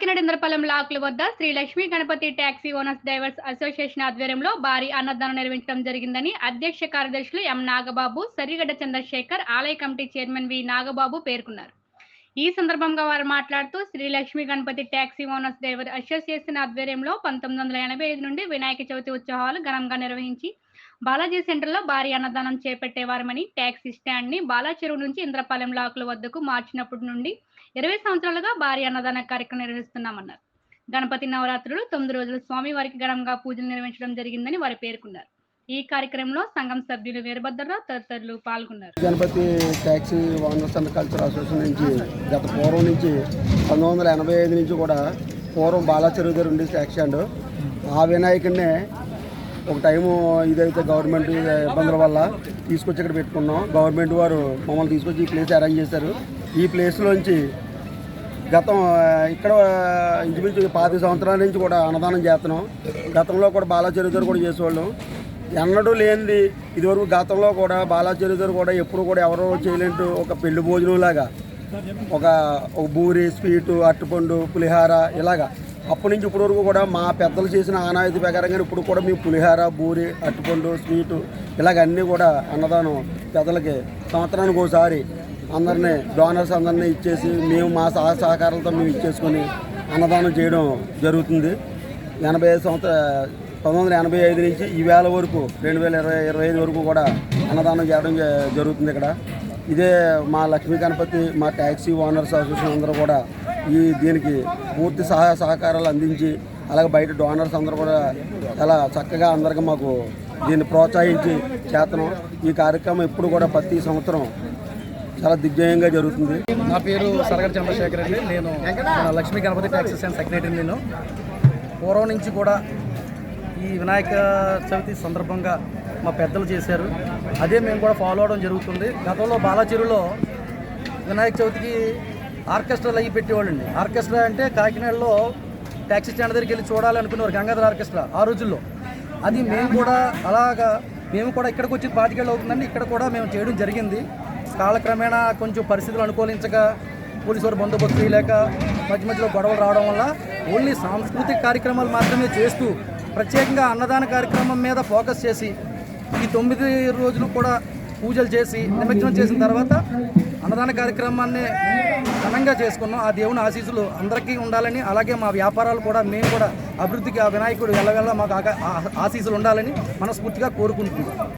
కాకినాడ ఇంద్రపాలెం లాకుల వద్ద Shri Lakshmi Ganapati taxi owners drivers association ఆధ్వర్యంలో భారీ అన్నదానం నిర్వహించడం జరిగిందని అధ్యక్ష కార్యదర్శులు ఎం నాగబాబు, సరిగడ్డ చంద్రశేఖర్, ఆలయ కమిటీ చైర్మన్ వి నాగబాబు పేర్కొన్నారు. ఈ సందర్భంగా వారు మాట్లాడుతూ Shri Lakshmi Ganapati taxi owners driver association ఆధ్వర్యంలో 1985 నుండి వినాయక చవితి ఉత్సవాలు ఘనంగా నిర్వహించి బాలాజీ సెంటర్లో భారీ అన్నదానం చేపట్టేవారమని, టాక్సీ స్టాండ్ ని బాలా చెరువు నుంచి ఇంద్రపాలెం లాకుల వద్దకు మార్చినప్పటి నుండి 20 సంవత్సరాలుగా భారీ అన్నదాన కార్యక్రమం నిర్వహిస్తున్నామన్నారు. గణపతి నవరాత్రులు 9 రోజులు స్వామివారికి ఘనంగా పూజలు నిర్వహించడం జరిగిందని వారు పేర్కొన్నారు. ఈ కార్యక్రమంలో సంఘం సభ్యులు వీరభద్రరావు తదితరులు పాల్గొన్నారు. Ganapati taxi owners and cultural association నుంచి గత పూర్వం నుంచి 1985 నుంచి కూడా పూర్వం బాలా చెరువు దగ్గర ఉండే టాక్సీ స్టాండ్ ఆ వినాయకుడినే ఒక టైము ఇదైతే గవర్నమెంట్ ఇబ్బందుల వల్ల తీసుకొచ్చి ఇక్కడ పెట్టుకున్నాం. గవర్నమెంట్ వారు మమ్మల్ని తీసుకొచ్చి ఈ ప్లేస్ అరేంజ్ చేశారు. ఈ ప్లేస్లోంచి గతం ఇక్కడ ఇంచుమించు 10 సంవత్సరాల నుంచి కూడా అన్నదానం చేస్తున్నాం. గతంలో కూడా బాలా చెరువు దగ్గర కూడా చేసేవాళ్ళం. ఎన్నడూ లేనిది ఇదివరకు గతంలో కూడా బాలా చెరువు దగ్గర కూడా ఎప్పుడు కూడా ఎవరో చేయలేంటూ ఒక పెళ్లి భోజనంలాగా ఒక బూరి, స్వీటు, అరటిపండు, పులిహార ఇలాగా అప్పటి నుంచి ఇప్పటి వరకు కూడా మా పెద్దలు చేసిన ఆనవాయితీ ప్రకారంగా ఇప్పుడు కూడా మేము పులిహార, బూరి, అరటిపండు, స్వీటు ఇలాగ అన్నీ కూడా అన్నదానం పెద్దలకి సంవత్సరానికి ఒకసారి అందరినీ డోనర్స్ అందరినీ ఇచ్చేసి మేము మా సహకారాలతో మేము ఇచ్చేసుకొని అన్నదానం చేయడం జరుగుతుంది. 1985 నుంచి ఈవేళ వరకు 2025 వరకు కూడా అన్నదానం చేయడం జరుగుతుంది ఇక్కడ. ఇదే మా లక్ష్మీ గణపతి, మా ట్యాక్సీ ఓనర్స్ అసోసియేషన్ అందరూ కూడా దీనికి పూర్తి సహాయ సహకారాలు అందించి అలాగే బయట డోనర్స్ అందరూ కూడా చాలా చక్కగా అందరికీ మాకు దీన్ని ప్రోత్సహించి చేస్తున్నాం. ఈ కార్యక్రమం ఎప్పుడు కూడా ప్రతి సంవత్సరం చాలా దిగ్విజయంగా జరుగుతుంది. నా పేరు సరిగడ్డ చంద్రశేఖర్ అండి. నేను Lakshmi Ganapati taxi stand secretary. నేను పూర్వం నుంచి కూడా ఈ వినాయక చవితి సందర్భంగా మా పెద్దలు చేశారు, అదే మేము కూడా ఫాలో అవడం జరుగుతుంది. గతంలో బాలాచెరువులో వినాయక చవితికి ఆర్కెస్ట్రాలు అయ్యి పెట్టేవాళ్ళండి. ఆర్కెస్ట్రా అంటే కాకినాడలో ట్యాక్సీ స్టాండ్ దగ్గరికి వెళ్ళి చూడాలనుకునేవారు, గంగాధర ఆర్కెస్ట్రా ఆ రోజుల్లో. అది మేము కూడా మేము కూడా ఇక్కడికి వచ్చి 25 ఏళ్ళు అవుతుందండి. ఇక్కడ కూడా మేము చేయడం జరిగింది. కాలక్రమేణా కొంచెం పరిస్థితులు అనుకూలించగా పోలీసు వారు బందోబస్తు లేక మధ్యలో గొడవలు రావడం వల్ల ఓన్లీ సాంస్కృతిక కార్యక్రమాలు మాత్రమే చేస్తూ ప్రత్యేకంగా అన్నదాన కార్యక్రమం మీద ఫోకస్ చేసి ఈ 9 రోజులు కూడా పూజలు చేసి నిమజ్జనం చేసిన తర్వాత అన్నదాన కార్యక్రమాన్ని ఘనంగా చేసుకున్నాం. ఆ దేవుని ఆశీస్సులు అందరికీ ఉండాలని, అలాగే మా వ్యాపారాలు కూడా మేము కూడా అభివృద్ధికి ఆ వినాయకుడు వెళ్ళవెళ్ళ మాకు ఆశీస్సులు ఉండాలని మనస్ఫూర్తిగా కోరుకుంటున్నాం.